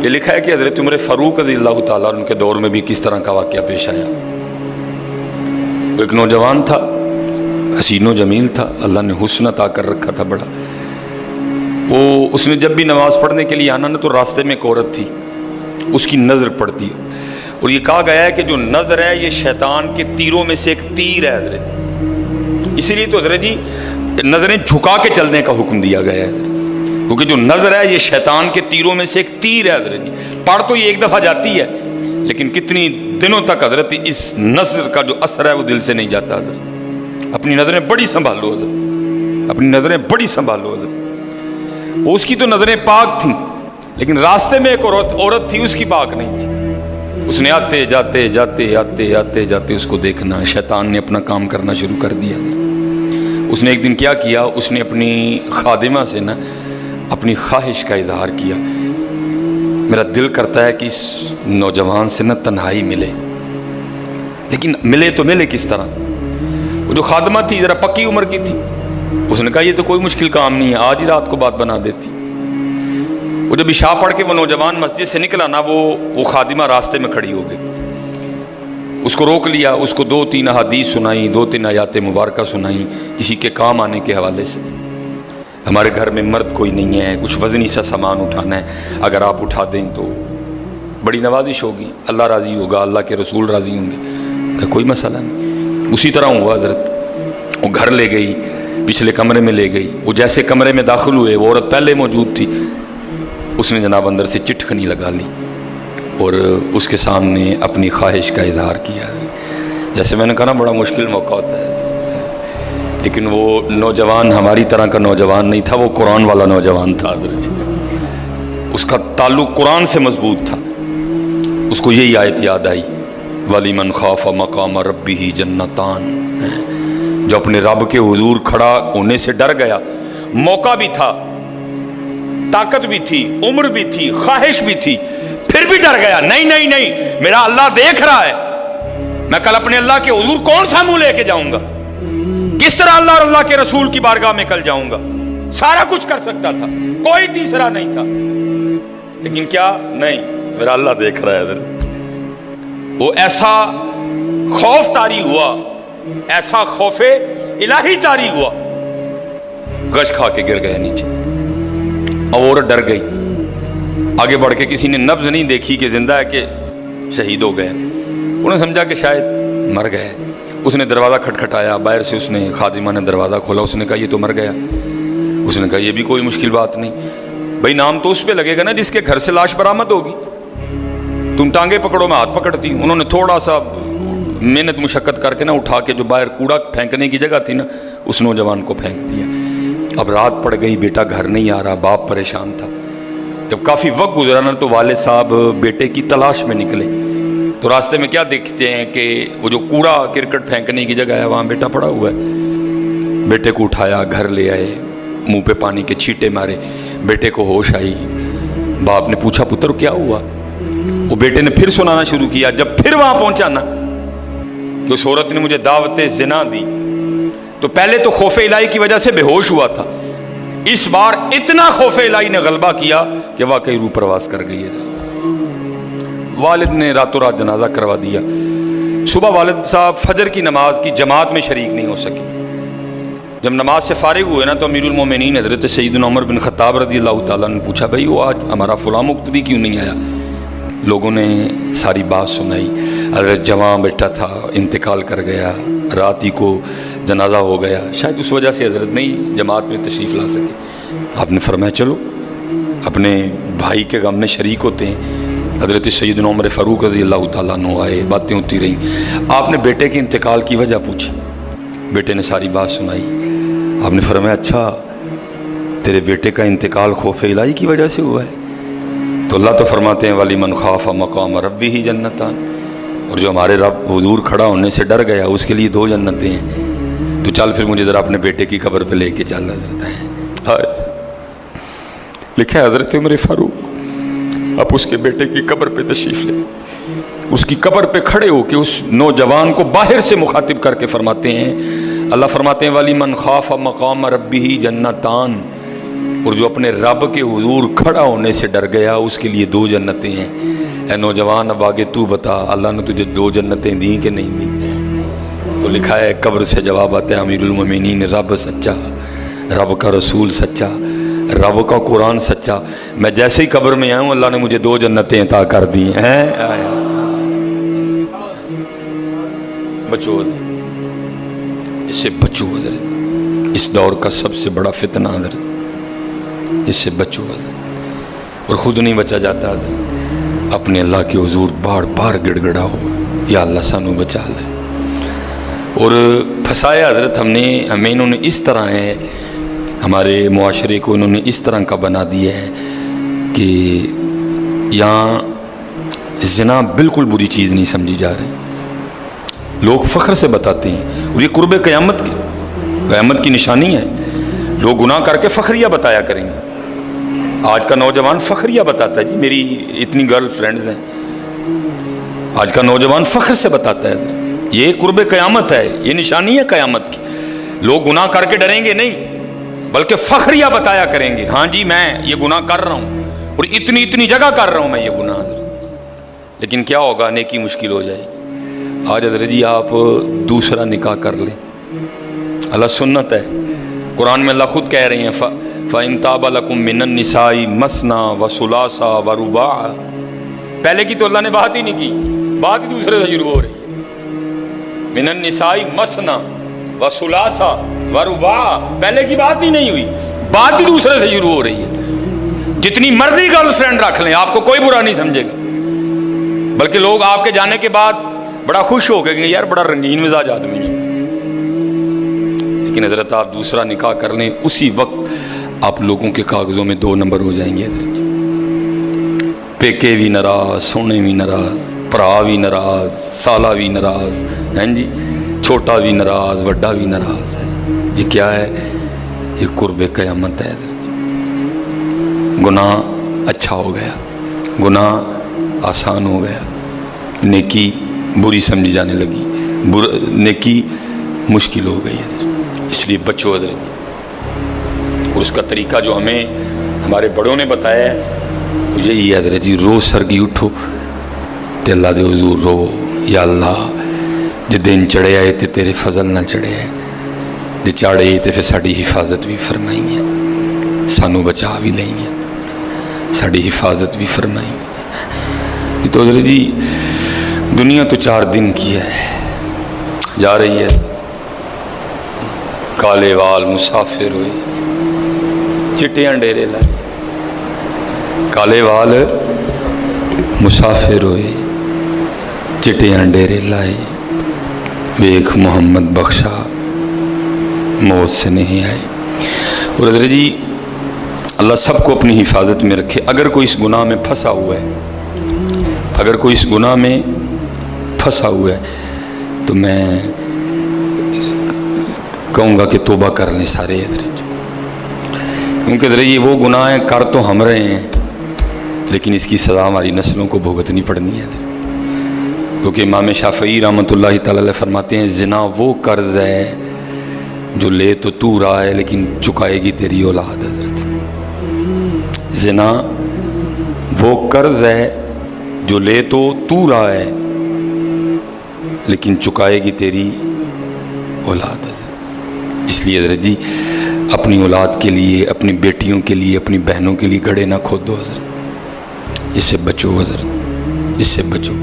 یہ لکھا ہے کہ حضرت عمر فاروق رضی اللہ تعالیٰ عنہ کے دور میں بھی کس طرح کا واقعہ پیش آیا۔ وہ ایک نوجوان تھا، حسین و جمیل تھا، اللہ نے حسن عطا کر رکھا تھا بڑا۔ اس نے جب بھی نماز پڑھنے کے لیے آنا نا تو راستے میں ایک عورت تھی، اس کی نظر پڑتی، اور یہ کہا گیا ہے کہ جو نظر ہے یہ شیطان کے تیروں میں سے ایک تیر ہے حضرت، اسی لیے تو حضرت جی نظریں جھکا کے چلنے کا حکم دیا گیا ہے، کیونکہ جو نظر ہے یہ شیطان کے تیروں میں سے ایک تیر ہے حضرت جی۔ پڑھ تو یہ ایک دفعہ جاتی ہے لیکن کتنی دنوں تک حضرت اس نظر کا جو اثر ہے وہ دل سے نہیں جاتا حضرت۔ اپنی نظریں بڑی سنبھالو حضرت، اپنی نظریں بڑی سنبھالو حضرت۔ وہ اس کی تو نظریں پاک تھیں لیکن راستے میں ایک عورت تھی، اس کی پاک نہیں تھی۔ اس نے آتے جاتے جاتے آتے آتے جاتے اس کو دیکھنا، شیطان نے اپنا کام کرنا شروع کر دیا۔ اس نے ایک دن کیا کیا، اس نے اپنی خادمہ سے نا اپنی خواہش کا اظہار کیا، میرا دل کرتا ہے کہ اس نوجوان سے نا تنہائی ملے، لیکن ملے تو ملے کس طرح۔ وہ جو خادمہ تھی ذرا پکی عمر کی تھی، اس نے کہا یہ تو کوئی مشکل کام نہیں ہے، آج ہی رات کو بات بنا دیتی۔ وہ جب عشاء پڑھ کے وہ نوجوان مسجد سے نکلا نا، وہ خادمہ راستے میں کھڑی ہو گئی، اس کو روک لیا، اس کو 2-3 احادیث سنائیں، 2-3 آیات مبارکہ سنائیں کسی کے کام آنے کے حوالے سے۔ ہمارے گھر میں مرد کوئی نہیں ہے، کچھ وزنی سا سامان اٹھانا ہے، اگر آپ اٹھا دیں تو بڑی نوازش ہوگی، اللہ راضی ہوگا، اللہ کے رسول راضی ہوں گے، کہ کوئی مسئلہ نہیں۔ اسی طرح ہوا حضرت، وہ گھر لے گئی، پچھلے کمرے میں لے گئی، وہ جیسے کمرے میں داخل ہوئے وہ عورت پہلے موجود تھی، اس نے جناب اندر سے چٹکنی لگا لی اور اس کے سامنے اپنی خواہش کا اظہار کیا۔ جیسے میں نے کہا نا بڑا مشکل موقع ہوتا ہے، لیکن وہ نوجوان ہماری طرح کا نوجوان نہیں تھا، وہ قرآن والا نوجوان تھا، اس کا تعلق قرآن سے مضبوط تھا۔ اس کو یہی آیت یاد آئی، وَلِمَنْ خَافَ مَقَامَ رَبِّهِ جَنَّتَانِ، جو اپنے رب کے حضور کھڑا ہونے سے ڈر گیا، موقع بھی تھا، طاقت بھی تھی، عمر بھی تھی، خواہش بھی تھی، پھر بھی ڈر گیا، نہیں نہیں نہیں میرا اللہ دیکھ رہا ہے، میں کل اپنے اللہ کے حضور کون سا منہ لے کے جاؤں گا، کس طرح اللہ اور اللہ کے رسول کی بارگاہ میں کل جاؤں گا، سارا کچھ کر سکتا تھا، کوئی تیسرا نہیں تھا، لیکن کیا نہیں، میرا اللہ دیکھ رہا ہے۔ وہ ایسا خوف طاری ہوا، ایسا خوف الہی طاری ہوا، غش کھا کے گر گئے نیچے، اور ڈر گئی۔ آگے بڑھ کے کسی نے نبض نہیں دیکھی کہ زندہ ہے کہ شہید ہو گئے، انہوں نے سمجھا کہ شاید مر گئے۔ اس نے دروازہ کھٹکھٹایا، باہر سے اس نے خادمہ نے دروازہ کھولا، اس نے کہا یہ تو مر گیا۔ اس نے کہا یہ بھی کوئی مشکل بات نہیں، بھائی نام تو اس پہ لگے گا نا جس کے گھر سے لاش برآمد ہوگی، تم ٹانگیں پکڑو میں ہاتھ پکڑتی۔ انہوں نے تھوڑا سا محنت مشقت کر کے نا اٹھا کے جو باہر کوڑا پھینکنے کی جگہ تھی نا اس نوجوان کو پھینک دیا۔ اب رات پڑ گئی، بیٹا گھر نہیں آ رہا، باپ پریشان تھا۔ جب کافی وقت گزرا نا تو والد صاحب بیٹے کی تلاش میں نکلے، تو راستے میں کیا دیکھتے ہیں کہ وہ جو کوڑا کرکٹ پھینکنے کی جگہ ہے وہاں بیٹا پڑا ہوا ہے۔ بیٹے کو اٹھایا، گھر لے آئے، منہ پہ پانی کے چھینٹے مارے، بیٹے کو ہوش آئی۔ باپ نے پوچھا پتر کیا ہوا؟ وہ بیٹے نے پھر سنانا شروع کیا۔ جب پھر وہاں پہنچا نا کہ اس عورت نے مجھے دعوت زنا دی، تو پہلے تو خوف الہی کی وجہ سے بے ہوش ہوا تھا، اس بار اتنا خوف الہی نے غلبہ کیا کہ واقعی روح پرواز کر گئی ہے۔ والد نے راتوں رات جنازہ کروا دیا۔ صبح والد صاحب فجر کی نماز کی جماعت میں شریک نہیں ہو سکے۔ جب نماز سے فارغ ہوئے نا تو امیر المومنین حضرت سیدنا عمر بن خطاب رضی اللہ تعالیٰ نے پوچھا بھائی وہ آج ہمارا فلاں مقتدی کیوں نہیں آیا؟ لوگوں نے ساری بات سنائی، حضرت جوان بیٹا تھا، انتقال کر گیا، رات ہی کو جنازہ ہو گیا، شاید اس وجہ سے حضرت نہیں جماعت میں تشریف لا سکے۔ آپ نے فرمایا چلو اپنے بھائی کے غم میں شریک ہوتے ہیں۔ حضرت سیدنا عمر فاروق رضی اللہ تعالیٰ عنہ آئے، باتیں ہوتی رہیں۔ آپ نے بیٹے کے انتقال کی وجہ پوچھی، بیٹے نے ساری بات سنائی۔ آپ نے فرمایا اچھا تیرے بیٹے کا انتقال خوف الہی کی وجہ سے ہوا ہے؟ تو اللہ تو فرماتے ہیں وَلِمَنْ خَافَ مَقَامَ رَبِّهِ جَنَّتَانِ، اور جو ہمارے رب حضور کھڑا ہونے سے ڈر گیا اس کے لیے 2 جنتیں ہیں۔ تو چل پھر مجھے ذرا اپنے بیٹے کی قبر پہ لے کے چل حضرت ہے۔ لکھا ہے حضرت عمر فاروق اب اس کے بیٹے کی قبر پہ تشریف لے، اس کی قبر پہ کھڑے ہو کے اس نوجوان کو باہر سے مخاطب کر کے فرماتے ہیں، اللہ فرماتے ہیں وَلِمَنْ خَافَ مَقَامَ رَبِّهِ جَنَّتَانِ، اور جو اپنے رب کے حضور کھڑا ہونے سے ڈر گیا اس کے لیے 2 جنتیں ہیں۔ اے نوجوان اب آگے تو بتا اللہ نے تجھے 2 جنتیں دیں کہ نہیں دیں؟ تو لکھا ہے قبر سے جواب آتا ہے امیر المومنین رب سچا، رب کا رسول سچا، رب کا قرآن سچا، میں جیسے ہی قبر میں آؤں اللہ نے مجھے 2 جنتیں عطا کر دی ہیں۔ بچو اس سے بچو حضرت، اس دور کا سب سے بڑا فتنہ حضرت، اس سے بچو حضرت، اور خود نہیں بچا جاتا حضرت، اپنے اللہ کے حضور بار بار گڑ گڑاؤ یا اللہ سانو بچا لے۔ اور پھنسایا حضرت ہمیں انہوں نے اس طرح ہے، ہمارے معاشرے کو انہوں نے اس طرح کا بنا دیا ہے کہ یہاں زنا بالکل بری چیز نہیں سمجھی جا رہی، لوگ فخر سے بتاتے ہیں، اور یہ قرب قیامت کی نشانی ہے۔ لوگ گناہ کر کے فخریہ بتایا کریں گے۔ آج کا نوجوان فخریہ بتاتا ہے، جی میری اتنی گرل فرینڈز ہیں، آج کا نوجوان فخر سے بتاتا ہے۔ یہ قرب قیامت ہے، یہ نشانی ہے قیامت کی۔ لوگ گناہ کر کے ڈریں گے نہیں، بلکہ فخریہ بتایا کریں گے، ہاں جی میں یہ گناہ کر رہا ہوں اور اتنی جگہ کر رہا ہوں میں یہ گناہ۔ لیکن کیا ہوگا؟ نیکی مشکل ہو جائے گی۔ آج حضرت جی آپ دوسرا نکاح کر لیں، اللہ سنت ہے، قرآن میں اللہ خود کہہ رہے ہیں فَإِن تَابَ لَكُم مِّنَ النِّسَاءِ مَثْنَىٰ وَثُلَاثَ وَرُبَاعَ۔ پہلے کی تو اللہ نے بات ہی نہیں کی، بات ہی دوسرے سے شروع ہو رہی ہے۔ مِّنَ النِّسَاءِ مَثْنَىٰ وَثُلَاثَ وَرُبَاعَ، پہلے کی بات ہی نہیں ہوئی، بات ہی دوسرے سے شروع ہو رہی ہے۔ جتنی مرضی گرل فرینڈ رکھ لیں، آپ کو کوئی برا نہیں سمجھے گا، بلکہ لوگ آپ کے جانے کے بعد بڑا خوش ہو گئے کہ یار بڑا رنگین مزاج آدمی ہے۔ لیکن حضرت آپ دوسرا نکاح کر لیں، اسی وقت آپ لوگوں کے کاغذوں میں 2 نمبر ہو جائیں گے حضرت۔ پیکے بھی ناراض، سونے بھی ناراض، بھرا بھی ناراض، سالہ بھی ناراض، ہیں جی چھوٹا بھی ناراض، بڑا بھی ناراض ہے۔ یہ کیا ہے؟ یہ قرب قیامت ہے حضرت۔ گناہ اچھا ہو گیا، گناہ آسان ہو گیا، نیکی بری سمجھی جانے لگی، نیکی مشکل ہو گئی حضرت۔ اس لیے بچو حضرت، اور اس کا طریقہ جو ہمیں ہمارے بڑوں نے بتایا ہے یہی ہے حضرت جی، روز سرگی اٹھو تے اللہ دے حضور رو، یا اللہ جے دن چڑھے آئے تے تیرے فضل نہ چڑھے آئے، جے چاڑے تے پھر ساڑی حفاظت بھی فرمائیں گے، سانو بچا بھی لیں گے، ساڑی حفاظت بھی فرمائیں گے۔ تو حضرت جی دنیا تو 4 دن کی ہے، جا رہی ہے، کالے وال مسافر ہوئے، چٹیاں ڈیرے لائے، کالے وال مسافر ہوئے، چٹیاں ڈیرے لائے، ویکھ محمد بخشا موت سے نہیں آئے۔ اور حضرت جی اللہ سب کو اپنی حفاظت میں رکھے۔ اگر کوئی اس گناہ میں پھنسا ہوا ہے، اگر کوئی اس گناہ میں پھنسا ہوا ہے تو میں کہوں گا کہ توبہ کر لیں سارے حضرت، کیونکہ حضرت یہ وہ گناہ ہیں کر تو ہم رہے ہیں، لیکن اس کی سزا ہماری نسلوں کو بھگتنی پڑنی ہے حضرت۔ کیونکہ امام شافعی رحمۃ اللہ تعالی علیہ فرماتے ہیں زنا وہ قرض ہے جو لے تو رہا ہے لیکن چکائے گی تیری اولاد حضرت۔ زنا وہ قرض ہے جو لے تو رہا ہے لیکن چکائے گی تیری اولاد حضرت۔ اس لیے حضرت جی اپنی اولاد کے لیے، اپنی بیٹیوں کے لیے، اپنی بہنوں کے لیے گڑھے نہ کھودو حضرت، اس سے بچو حضرت، اس سے بچو۔